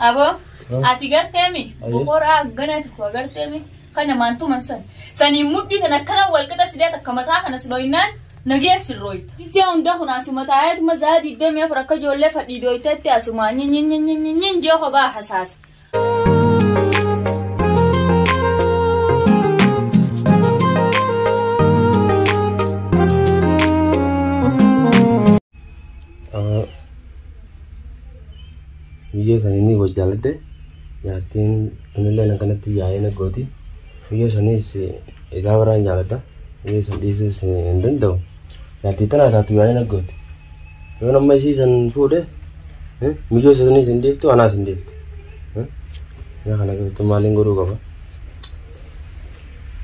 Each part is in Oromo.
Abo, ati gartemi, bukora ganati ko gartemi, kana mantu mansan. Sani muddi tana kana walqata sidata kamata kana sidoinan nagees roit. Isi unda kuna simatayat mazadi dem ya faraka jolle fadi doitatti asuma nyin jo ba hasas. Video ini gue jalan deh, yakin inilah yang kena tiada nak goti. Video ini si ida orang jalan dah, video ini si enden dah. Nanti tanah dah tiada nak goti. Kalau nama si san food deh, video ini sendiri tu anak sendiri. Ya kan aku tu maling guru kau.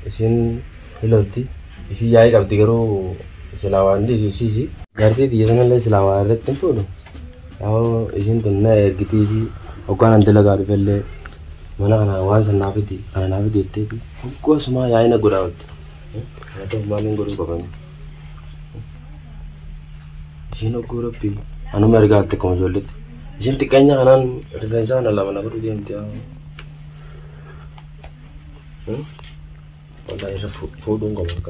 Isin hiloti, isi jaya kau tiga ru selawan di sisi. Jadi dia sana le selawan red tempo tu. Aku isin tu na ergiti si, aku kan ante laga rupelle, mana kan awal sana nabi dete bi. Aku semua ya ina gura ut. Atau maling guru kau ni. Isin aku guru pi, anu mereka ate kau jualit. Isin tikanya kanan referensa nala mana guru dia nanti. Ada isa food kau mereka.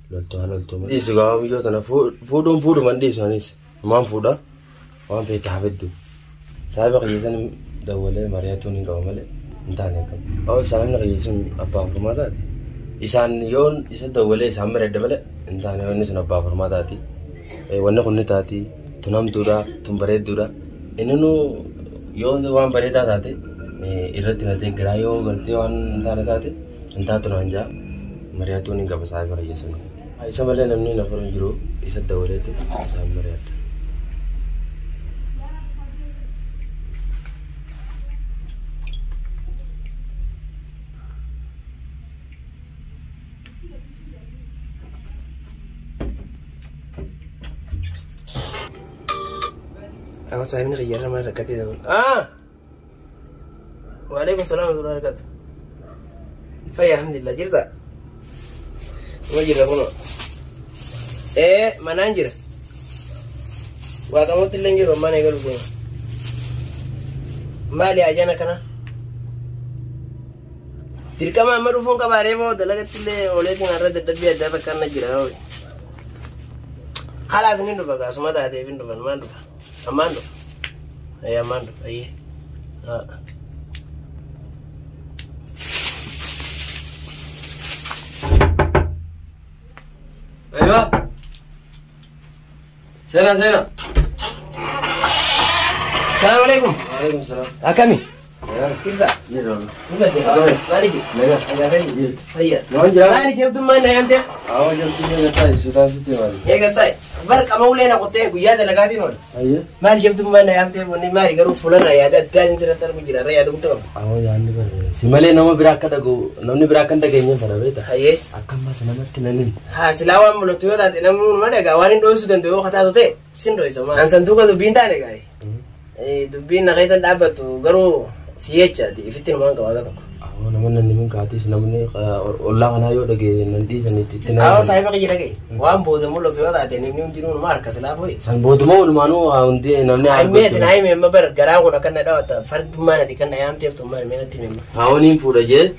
Lalu. Ini segala video tanah food mandi sanis. Mam fuda, mam pe tahabedu. Saya bagi isan dawale mariatun hingga omale, entah ni kan. Oh saya nak isan apa formata? Isan yon isan dawale samar ada bale, entah ni yon isan apa formata ti. Warna kunni tati, tunam tura, tumbare tura. Ini nu yon wan barita tati. Irati nate gerayo gerti wan entah tati, entah tunanja mariatun hingga pasai bagi isan. Isan bale namni nafaron juru, isan dawale tu samar ada. Aku saya ni kerja ramai dekat itu. Waalaikumsalam warahmatullahi wabarakatuh. Faya alhamdulillah jirta. Wajib aku. Mana anjir? Wa kamu tilanjir mana yang lu? Mali aja nak kana. Tirka mah marufon ka bare mo dalaga tile oleh tin arada dabiya da kana jira. Khalas ni ndo baga suma da de bindo ban mando. Amando, Amando, ahí. Ahí va. Sana. Assalamualaikum. Waalaikumsalam. Akami. Kita. Jiro. Kita dia. Mari ji. Lega. Agak ini. Saya. Nonjra. Mari jam tu mana yang dia? Awak jam tu ni kata sudah situ mari. Ya kata. Bar kamu boleh nak kote guya dah lagi non. Ayo. Mari jam tu mana yang dia ni mari garu fulan ayah ada dan cerita termujira raya tu betul. Awak yang ni bar. Simale nama berakan dagu, nama berakan dagingnya pada beta. Ayo. Akan masa nama tinanin. Ha silawan mulut tu ada nama mana gawarin doa sudah doa kata tu teh. Sindo itu mah. Ansan tu kalau binta le guys. Tu bin nak kaitan dapat tu garu siapa jadi fitin mana kau ada tu. Namun nanti mengkati senamnya Allah kan ayo lagi nanti saniti. Awak saya pakai lagi. Wam bodoh mulu tu ada ni jiru marka selalu. San bodoh mulu manu undi namanya. Aime tenai memang bergerak orang kan ada tu. Fard mana di kan ayam tiap tu mana mana ti memang. Awak ni pura je.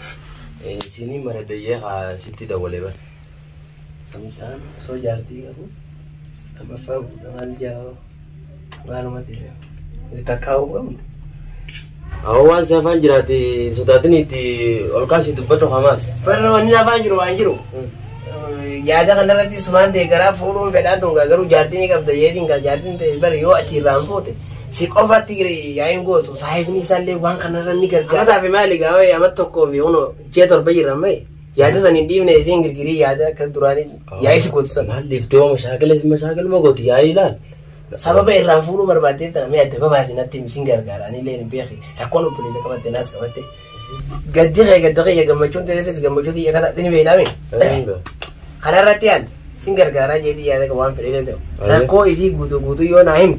Sini mana tu je siti dah boleh ber. Sampai so jarti aku. Apa faham dengan jauh. Mana mati dia. Kita kau kan. Awan saya fanjira ti sudah ni ti olkasi tu betul hamas. Perlu ni apa anjuru. Ya ada kan nanti semua deh gara forum beda tu garu jarti ni kalau jadi nggak jarti tu ber yo aci rampo tu. Si cover tigri ya yang go tu sahib ni salle wang kan ni kerja. Ada tapi mali gawe amat toko vi uno cetor bayi ramai. Ya ada sani di mana sih giri ya ada kedurani ya isi kutu san. Mal lift tu masyarakat mau go tu ya ilan. Sabab irang fulu berbati tu, kami ada beberapa sini tim singgah gara ni lain biar. Aku nu polisi kamat tenas kamat. Gadir ya gamacun tenas gamacun dia kata ini beda ni. Karena ratian singgah gara jadi ada kawan pergi tu. Aku isi gutu yo naim.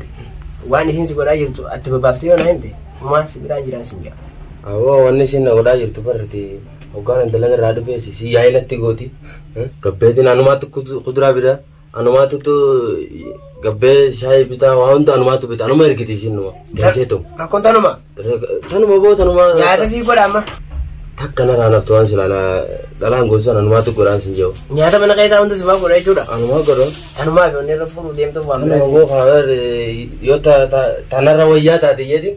Wan isi segera jirtu, ada beberapa yo naim tu. Mas segera jirang singgah. Awak wan isi nak segera jirtu berarti. Okan yang telanjang radu pe si ayat ti goti. Kapetin anu matu kudura bida. Anumatu tu gabbe shai bita waun anumatu bita anuma ergiti sinuma. Dasetum. Rakon tanuma. Tanuma bo tanuma. Nyata si godama. Takkana rana tuan silala dalang gosan anumatu goran sinjau. Nyata mana kaita untuk sebab godai juda. Anuma goro. Anuma ko ne rafu dem to wa. Anuma go khabar yota tanara waya ta de yedi.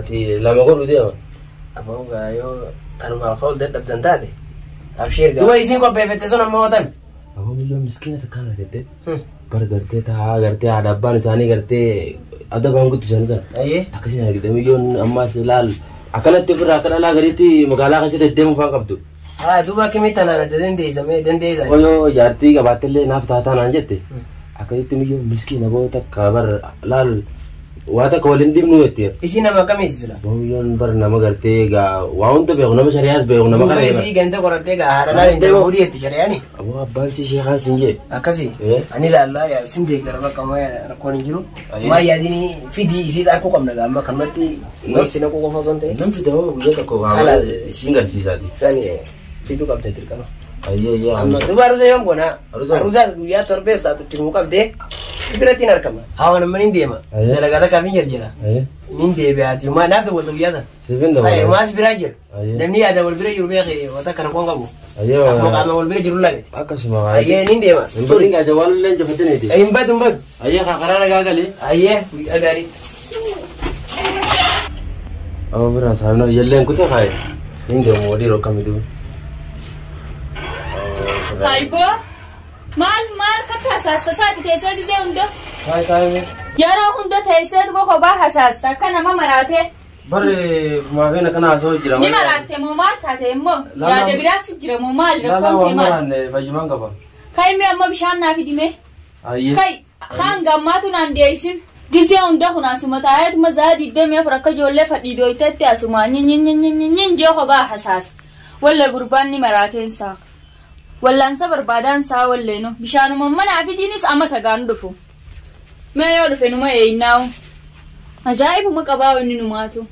Ti lama go dia. Abo ga yo tanuma khol de dab janta de. Abshir ga. Tu isin ko bevete sona motan. Abo yo miskina ta kala de. पर करते था करते आडब्बा निशानी करते अदब हमको तिसन कर अये ताकि नहीं करते मैं यो अम्मा से लाल अकलते फिर अकला करी थी मुगाला कैसे देते मुफा कब तू हाँ तू बाकी में तना ना दिन दे समय दिन दे ओ यो यार ती का बात ले ना पता था ना जते अकली तुम यो मिस्किन अब तक खबर लाल वाता कॉलिंग दिम नु होती है इसी नाम का में दिसला वो यो पर नाम करते गा वाउन तो बेगुना में शरियात बेगुना में करे इसी गंदे करते गा हरला इंदे बुरी है शरिया नहीं अब अब्बान सी शेखा सिंगे akasi ani la Allah ya sinde garba kama ya rakon jiru ma ya dini fidi isi ta ko kamna ga amma kamati mai sina ko ko zonte nam fidawo gujata ko ga singal si sadi sani fidu kam tetir kana aye amma dubaru se yom gona aruza ya torbe sta tu timu kam de sibirati nar kama awana manin de ma daga da kafin yarjira min de be ati ma na to wato yaza sibin da ay ma sibirajir dan ni ada wal bire yurbe xe wata kan ko ngabo ayo ko kama wal bire jiru lagati akasima aye nin de ma suri ga jawal len jofatene ti ay mbad aye ka qarara ga gali aye agari aw bira sano yellen kuta khay inde modi ro kamidu Aibo mal kata hasasta saati teessee gisee hunda kai yeroo hunda teessee tuba kophaa hasaasta akka nama maraate bare maafina kana asoo jira ni maraate moo maal taate immoo yaada biraas jira moo maal rakkoon maal fayyuman qaba kai mee amma bishaan naaf hidime ayye kai hanga ammaatu naan deeyisin gisee hunda kun asuma taa'eet mazaa diddamee afur akka ijoollee fadhii dooyteetti asuma nyin jee kophaa hasaasa walla gurbaan ni maraateensaa wallansa barbaadan saa walleeno bishaanuma manaa fi diinis amma tagaan dhufu mee yoo dhufe numa eeynaawu ajaa'ibuma qabaa inni numaatu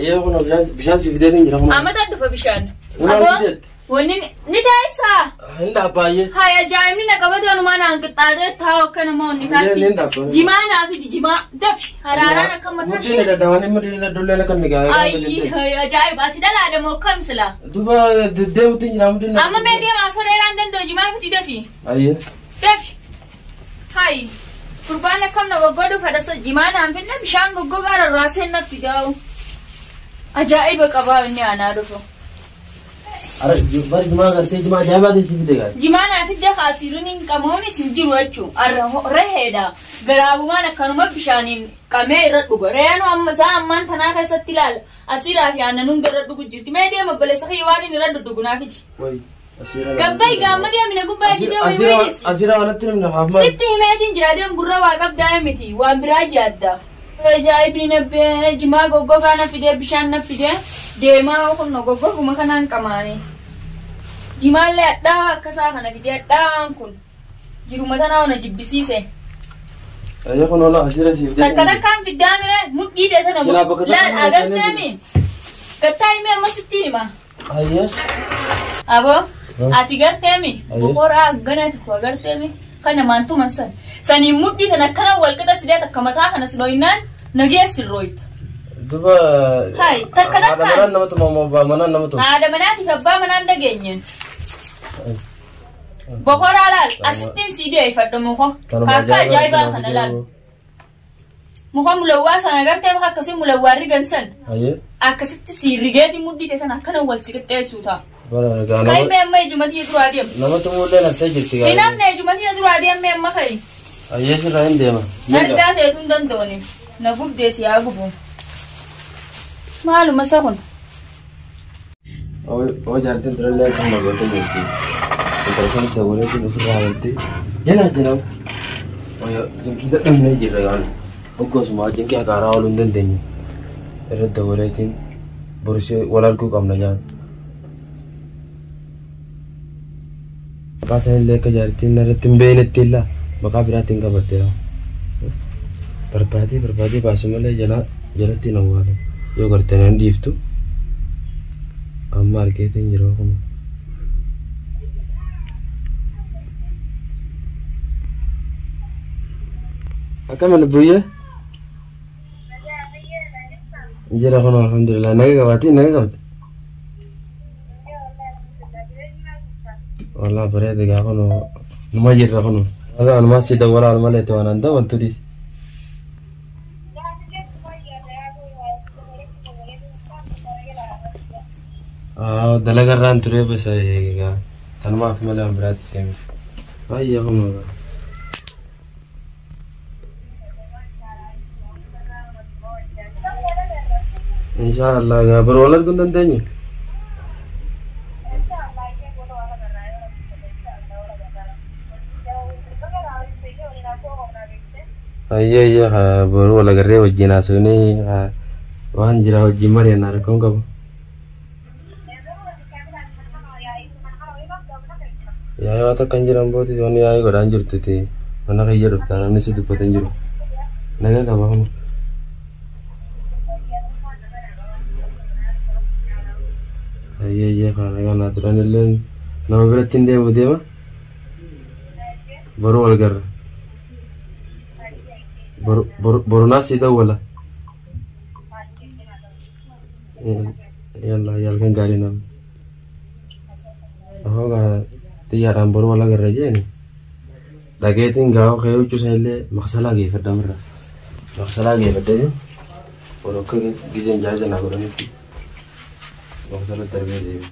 ayye kun bishaan si fidee jira kun amma tan dhufa bishaan aboo wanni ni ta'isaa hinda baay'ee hay ajaa'ibni na qabate wanumaa naan qixxaatee taa'u akka nama onni taatti jimaa naa fidi jimaa dafi haraaraan akka mataa mudhiin dadhabanii mudhiin dadholleen akka ni gaa'ee ayyi ajaa'ibaati dhalaadha moo kam silaa duba deddeemutti jira mudhiin amma mee deemaa soreeraan danda'u jimaa fidi dafi ayye dafi hay gurbaan akkam na goggodhu fadhasa jimaa naan finna bishaan goggogaa rarraaseen natti daa'u ajaa'iba qabaa inni aanaa dhufu अरे बार दिमाग करते दिमाग जाएगा तो सीख देगा जिमान आफिद्या खासिरुन इन कमोनी सिंजिर वच्चू रहेदा गराबुमान अखनुम बिशानी कमे रड्डुग रेनो अम्म जा अम्मान थना के सत्तिलाल असिरा याना नुन गरड्डुग जिर्ति मे दे मबले सखी वानी नि रड्डुग नाफिज वही गब्बाई गामदी अमिना गुब्बाई जिदे वही असिरा वाला तिरम ना हाफ सिtti हिमेतिन जिरादे गुर्रा वाकब दायमिति वान बिराज याद्दा ajaa'ibni nabbee jimaa goggogaa na fidee bishaan na fidee deemaa kunno goggoguma kanaan qamaane jimaallee adhaa akkasaa kana fidee adhaan kun jiruma tanaa ona jibbisiise ayya kun wala asira siif takka takkaan fiddaa mire mudhii dee tana laal agarteemi gattaa himee amma sitti hima ayya aboo ati garteemi boqoraa ganati ku agarteemi kana maantuman sanii mudhii tan akkana walqixa sidee takka mataa kana sinooyinaan nageessin rooyta duba hay takka takka manaan namatu manaan namatu haadha manaatiif abbaa manaan dhageenyeen boqoraa laal asittiin sidee ifadha muko akka ajaa'ibaa kana laal muka mulawwaa sana agartee maka akkasii mulawwaa rigansan akkasitti si rigeeti mudhii teessan akkana wal siqixxeessuu ta'a kai me amma ejumati dura adem namatu mulle na taje tiga inam ne ejumati dura adem me amma kai ayye sira inde ma narda te tun dan doni na gubde si agubu maluma sakun o jartin tralle kan ma gote jenti interesan te wole ko sira anti jena o yo jinki da dum ne jira yan ogos ma jinki agara walun den denyi erda wole tin borse walal ko kam na jan Pasal lekas jartin nara timben etila, maka berating ka berdua. Berbadi pasal malah jalan tina wala. Yo kertenan div tu, amar kita jero kamu. Akkam lubbuyyee? Jira kun alhamdulillah naga qabati naga qabati. Wallah bareeda gaa kun numa jirra kun. Aga anuma si dawwala anuma leeto ananda wantu di. Dalagarraan ture basa egaa tanumaaf malee an biraatti fe'ame. Baay'ee kun. Inshallah gaa baro wal arguun dandeenyu. Ayye baro wal agarree wajjin haasofnee waan jira wajjin mari'annaa rakkoon qabu. Yaa'ii waan takka hin jiran booti yoonni yaa'ii godhaan jirtuti mana kiyya dhuftaa namni si dubbatan jiru. Naga qaba kun. Ayye kana kana turan illee nama biratti hin deemu deema. Baru wal garra. Baru nasi dawwala. Yalla yalkan gaari nam. Ahoga tiyaaraan baru wal garra jeeni. Dhageetiin gaafa ka'ee huccuusan illee maqsalaa geeffadha mirra. Maqsalaa geeffadhee baru akka giseen jaajanaa godhanitti. Maqsalaa darbee deema.